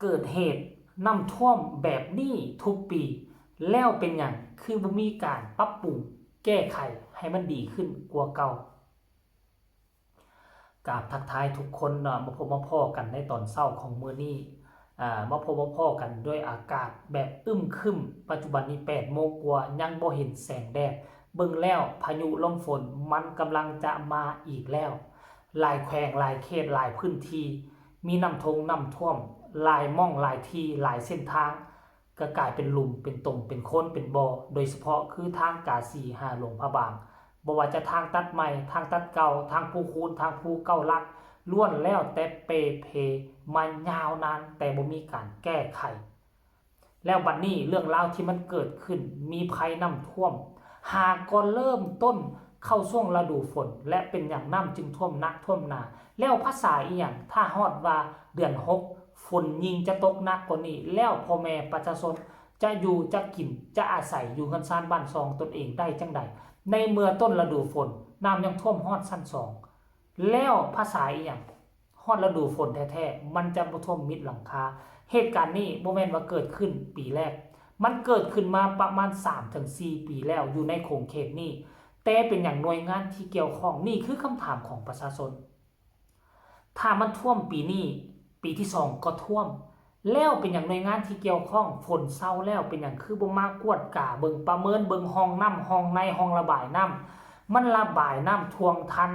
เกิดเหตุน้ำท่วมแบบนี้ทุกปีแล้วเป็นอย่างคือบ่มีการปรับปรุงแก้ไขให้มันดีขึ้นกว่าเก่ากราบทักทายทุกคนมาพบมาพ้อกันในตอนเช้าของมื้อนี้มาพบมาพ้อกันด้วยอากาศแบบอึมครึมปัจจุบันนี้8 โมงกว่ายังบ่เห็นแสงแดดเบิ่งแล้วพายุลมฝนมันกำลังจะมาอีกแล้วหลายแขวงหลายเขตหลายพื้นที่มีน้ำท่วมหลายม่องหลายที่หลายเส้นทางก็กลายเป็นหลุมเป็นตมเป็นโคลนเป็นบ่อโดยเฉพาะคือทางกาสีหาหลวงพระบางบ่ว่าจะทางตัดใหม่ทางตัดเก่าทางภูคูนทางภูเก้าลักล้วนแล้วแต่เปเพมายาวนานแต่บ่มีการแก้ไขแล้วบัดนี้เรื่องราวที่มันเกิดขึ้นมีภัยน้ำท่วมหากก็เริ่มต้นเข้าช่วงฤดูฝนและเป็นอย่างน้ำจึงท่วมนักท่วมหนาแล้วภาษาอีหยังถ้าฮอดว่าเดือน6ฝนยิ่งจะตกหนักกว่านี้แล้วพ่อแม่ประชาชนจะอยู่จะกินจะอาศัยอยู่กันซ่านบ้านซองตนเองได้จังใดในเมื่อต้นฤดูฝนน้ำยังท่วมฮอดชั้น2แล้วภาษาอีหยังฮอดฤดูฝนแท้ๆมันจะบ่ท่วมมิดหลังคาเหตุการณ์นี้บ่แม่นว่าเกิดขึ้นปีแรกมันเกิดขึ้นมาประมาณ 3-4 ปีแล้วอยู่ในโขงเขตนี้แต่เป็นอย่างหน่วยงานที่เกี่ยวข้องนี่คือคำถามของประชาชนถ้ามันท่วมปีนี้ปีที่2ก็ท่วมแล้วเป็นอย่างหน่วยงานที่เกี่ยวข้องฝนเศร้าแล้วเป็นอย่างคือบ่มากวดกาเบิ่งประเมินเบิ่งห้องน้ำห้องในห้องระบายน้ำมันระบายน้ำทวงทัน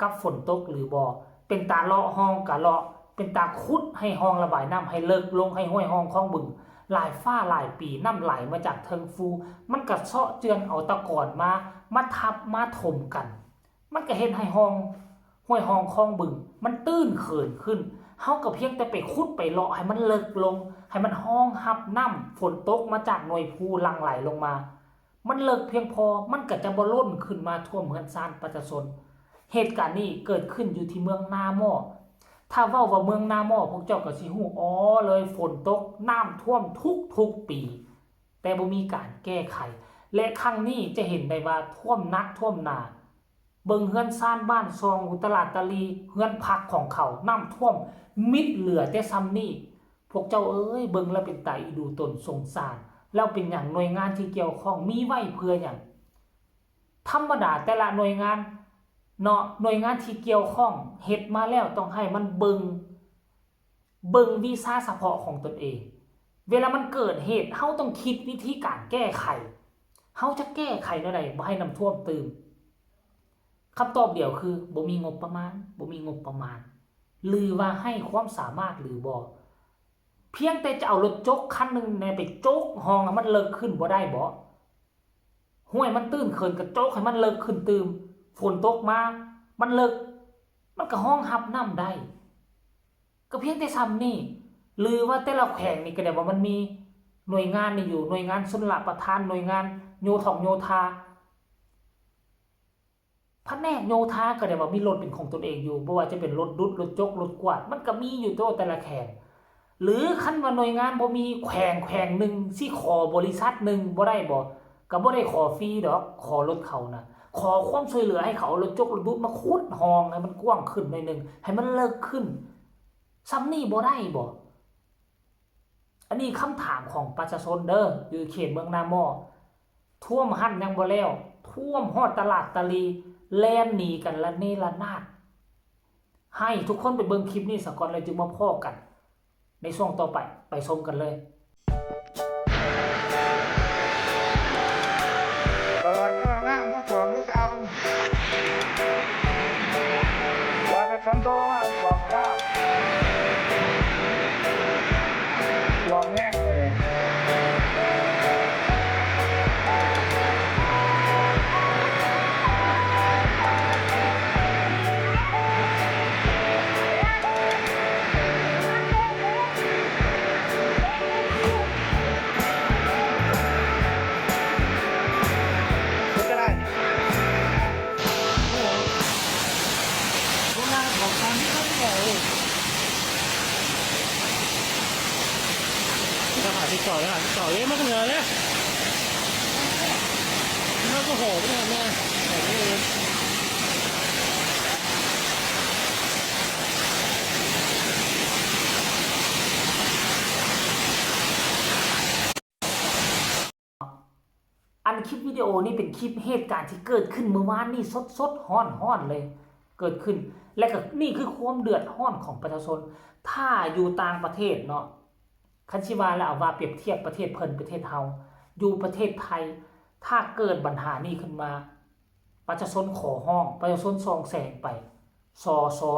กับฝนตกหรือบ่เป็นตาเลาะห้องกะเลาะเป็นตาคุดให้ห้องระบายน้ำให้เลิกลงให้ห้วยห้องคลองบึงหลายฟ้าหลายปีน้ำไหลมาจากเทิงฟูมันก็เซาะเจือนเอาตะกอนมาทับมาถมกันมันก็เฮ็ดให้ห้องห้วยห้องคลองบึงมันตื้นเขินขึ้นเฮาก็เพียงแต่ไปขุดไปเลาะให้มันเลิกลงให้มันห้องรับน้ำฝนตกมาจากหน่วยภูหลั่งไหลลงมามันเลิกเพียงพอมันก็จะบ่ล้นขึ้นมาท่วมเฮือนซ่านประชาชนเหตุการณ์นี้เกิดขึ้นอยู่ที่เมืองนาหม้อถ้าเว้าว่าเมืองนาหม้อพวกเจ้าก็สิฮู้อ๋อเลยฝนตกน้ำท่วมทุกปีแต่บ่มีการแก้ไขและครั้งนี้จะเห็นได้ว่าท่วมนักท่วมหนาเบิ่งเฮือนซ่านบ้านซองอุตลาดตะลีเฮือนพักของเขาน้ำท่วมมิดเหลือแต่ซ้ำนี่พวกเจ้าเอ้ยเบิ่งแล้วเป็นตาอีดูตนสงสารแล้วเป็นอย่างหน่วยงานที่เกี่ยวข้องมีไว้เพื่ออย่างธรรมดาแต่ละหน่วยงานเนาะหน่วยงานที่เกี่ยวข้องเฮ็ดมาแล้วต้องให้มันเบิ่งวีซ่าเฉพาะของตนเองเวลามันเกิดเหตุเฮาต้องคิดวิธีการแก้ไขเฮาจะแก้ไขแนวใดบ่ให้น้ำท่วมตื่มคำตอบเดียวคือบ่มีงบประมาณหรือว่าให้ความสามารถหรือบ่เพียงแต่จะเอารถจกคันนึงไปจกห้องให้มันเลิกขึ้นบ่ได้บ่ห้วยมันตื้นเขินกระจกให้มันเลิกขึ้นตื่มฝนตกมามันเลิกมันก็ห้องรับน้ำได้ก็เพียงแต่ซ้ำนี่หรือว่าแต่ละแขวงนี่ก็ได้ว่ามันมีหน่วยงานนี่อยู่หน่วยงานชลประทานหน่วยงานโยธาแผนกโยธาก็ได้ว่ามีรถเป็นของตนเองอยู่บ่ว่าจะเป็นรถดุดรถจกรถกวาดมันก็มีอยู่ตัวแต่ละแขวงหรือคันว่าหน่วยงานบ่มีแขวงนึงสิขอบริษัทนึงบ่ได้บ่ก็บ่ได้ขอฟรีดอกขอรถเขานะขอความช่วยเหลือให้เขารถจกรถดุดมาขุดห้องให้มันกว้างขึ้นหน่อยนึงให้มันเลิกขึ้นซ้ำนี่บ่ได้บ่อันนี้คำถามของประชาชนเด้ออยู่เขตเมืองนาหม้อท่วมหั่นยังบ่แล้วท่วมฮอดตลาดตะลีแล่นหนีกันละเนระนาดให้ทุกคนไปเบิ่งคลิปนี้ซะก่อนเลยจึงมาพ้อกันในช่วงต่อไปชมกันเลยเปิดเมื่องามมาสวมลูกเอาว่าจะทำตัวมาสวมข้าวสวมแน่เลยที่ต่อเลยมันก็เหนื่อยเลยมันก็โหดเลยแม่ ลิปวิดีโอนี้เป็นคลิปเหตุการณ์ที่เกิดขึ้นเมื่อวานนี่สดๆฮ้อนๆเลยเกิดขึ้นและก็นี่คือความเดือดร้อนของประชาชนถ้าอยู่ต่างประเทศเนาะคันสิว่าแล้วเอาว่าเปรียบเทียบประเทศเพิ่นประเทศเฮาอยู่ประเทศไทยถ้าเกิดปัญหานี้ขึ้นมาประชาชนขอห้องประชาชนซองแสงไปซอ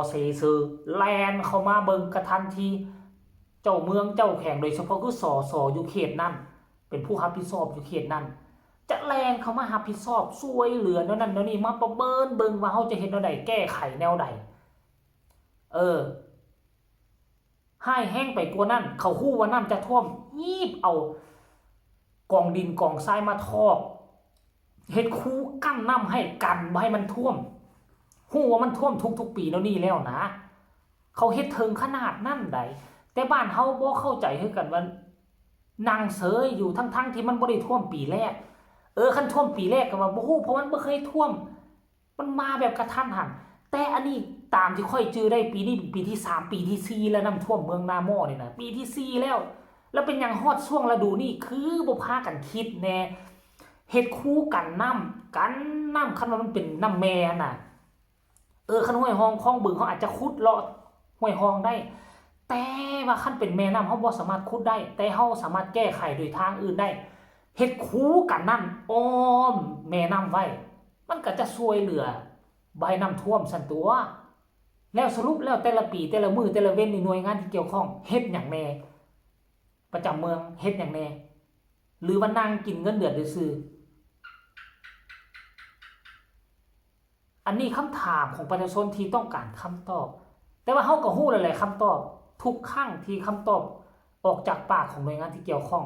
เซซอแลนเข้ามาเบิ่งกระทันทีเจ้าเมืองเจ้าแข่งโดยเฉพาะคือสอยู่เขตนั้นเป็นผู้รับผิดชอบอยู่เขตนั้นจะแลนเข้ามารับผิดชอบช่วยเหลือแนวนั้นแนวนี้มาประเมินเบิ่งว่าเฮาจะเฮ็ดแนวใดแก้ไขแนวใดให้แห้งไปกว่านั้นเขาฮู้ว่าน้ำจะท่วมยีบเอากองดินกองทรายมาทอกเฮ็ดคูกั้นน้ำให้กันบ่ให้มันท่วมฮู้ว่ามันท่วมทุกปีแล้วนี่แล้วนะเขาเฮ็ดถึงขนาดนั้นใดแต่บ้านเฮาบ่เข้าใจคือกันว่านางเสยอยู่ทั้งที่มันบ่ได้ท่วมปีแรกคันท่วมปีแรกก็ว่าบ่ฮู้เพราะมันบ่เคยท่วมมันมาแบบกระทันหันแต่อันนี้ตามที่ค่อยจื้อได้ปีนี้เป็นปีที่3ปีที่4แล้วน้ำท่วมเมืองนาโมนี่นะปีที่4แล้วเป็นหยังฮอดช่วงฤดูนี้คือบ่พากันคิดแน่เฮ็ดคู่กันน้ำคันว่ามันเป็นน้ำแม่น่ะคันห้วยฮองคลองบึงเขาอาจจะขุดเลาะห้วยฮองได้แต่ว่าคันเป็นแม่น้ำเฮาบ่สามารถขุดได้แต่เฮาสามารถแก้ไขโดยทางอื่นได้เฮ็ดคู่กันนั่นอ้อมแม่น้ำไว้มันก็จะช่วยเหลือใบน้ำท่วมสันตัวแล้วสรุปแล้วแต่ละปีแต่ละมือแต่ละเว้นในหน่วยงานที่เกี่ยวข้องเฮ็ดหยังแน่ประจำเมืองเฮ็ดหยังแน่หรือว่านั่งกินเงินเดือนซื่ออันนี้คำถามของประชาชนที่ต้องการคำตอบแต่ว่าเฮาก็ฮู้หลายๆคำตอบทุกครั้งที่คำตอบออกจากปากของหน่วยงานที่เกี่ยวข้อง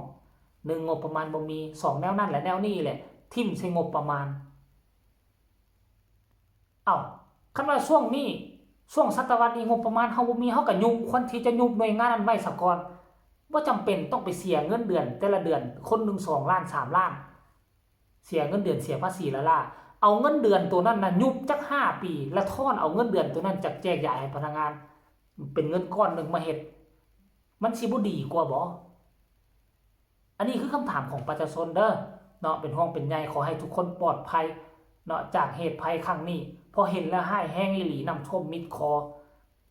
1งบประมาณบ่มี2แนวนั้นและแนวนี้แหละทิ่มใส่งบประมาณคันว่าช่วงนี้ช่วงศตวรรษนี้งบประมาณเฮาบ่มีเฮาก็ยุบคนที่จะยุบหน่วยงานนั้นไว้ซะก่อนบ่จำเป็นต้องไปเสียเงินเดือนแต่ละเดือนคนนึง2ล้าน3ล้านเสียเงินเดือนเสียภาษีละล่ะเอาเงินเดือนตัวนั้นน่ะยุบจัก5ปีแล้วทอนเอาเงินเดือนตัวนั้นจากแจกจ่ายให้พนักงานเป็นเงินก้อนนึงมาเฮ็ดมันสิบ่ดีกว่าบ่อันนี้คือคำถามของประชาชนเด้อเนาะเป็นห่วงเป็นใยขอให้ทุกคนปลอดภัยเนาะจากเหตุภัยครั้งนี้พอเห็นแล้วให้แห้งอีหลีน้ำท่วมมิดคอ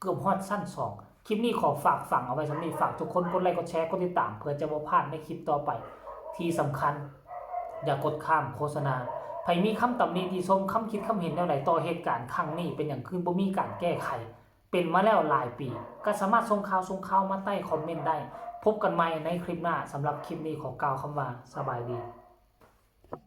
เกือบฮอดสั้น2คลิปนี้ขอฝากฝังเอาไว้สำหรับฝากทุกคนกดไลค์กดแชร์กดติดตามเพื่อจะบ่พลาดในคลิปต่อไปที่สำคัญอย่ากดข้ามโฆษณาใครมีคำตำหนิติชมคำคิดคำเห็นแนวใดต่อเหตุการณ์ครั้งนี้เป็นอย่างคือบ่มีการแก้ไขเป็นมาแล้วหลายปีก็สามารถส่งข่าวมาใต้คอมเมนต์ได้พบกันใหม่ในคลิปหน้าสำหรับคลิปนี้ขอกล่าวคำว่าสบายดี